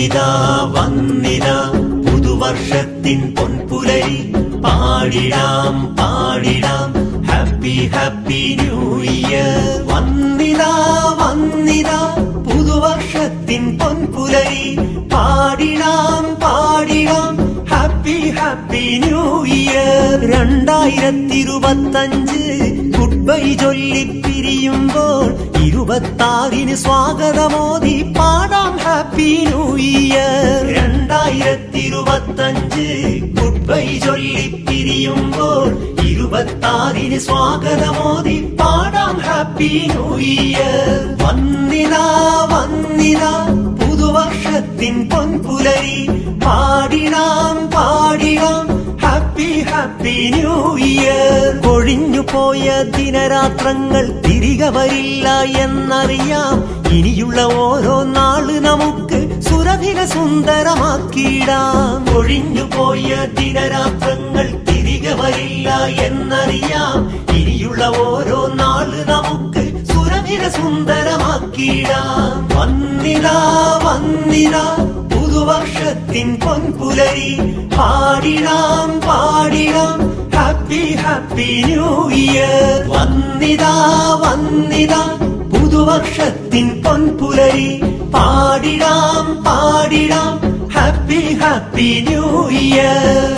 വന്നിതാ വന്നിതാ പുതുവർഷത്തിൻ പൊൻപുലരി പാടിടാം പാടിടാം happy happy new year. വന്നിതാ വന്നിതാ പുതുവർഷത്തിൻ പൊൻപുലരി പാടിടാം പാടിടാം happy happy new year. 2025 good bye ചൊല്ലി പിരിയുമ്പോൾ 26 സ്വാഗതമോദി പാടാം happy new year. 2025 good bye ചൊല്ലി പിരിയുമ്പോൾ 26 സ്വാഗതമോദി പാടാം ഹാപ്പി ന്യൂ ഇയർ. വന്നിതാ വന്നിതാ പുതുവർഷത്തിൻ പൊൻപുലരി പാടിടാം പാടിടാം ഹാപ്പി ഹാപ്പി ന്യൂ ഇയർ. കൊഴിഞ്ഞുപോയ ദിനരാത്രങ്ങൾ തിരികെ വരില്ല എന്നറിയാം. ഇനിയുള്ള ഓരോ നാള് നമുക്ക് സുരഭില സുന്ദരമാക്കിയിടാം. കൊഴിഞ്ഞുപോയ ദിനരാത്രങ്ങൾ തിരികെ വരില്ല എന്നറിയാം. ഇനിയുള്ള ഓരോ നാള് നമുക്ക് സുരഭില സുന്ദരമാക്കിയിടാം. വന്നിതാ വന്നിതാ പുതുവർഷത്തിൻ പൊൻപുലരി പാടിടാം പാടിടാം ഹാപ്പി ഹാപ്പി ന്യൂ ഇയർ. വന്നിതാ വന്നിതാ പുതുവർഷത്തിൻ പൊൻപുലരി പാടിടാം പാടിടാം ഹാപ്പി ഹാപ്പി ന്യൂ ഇയർ.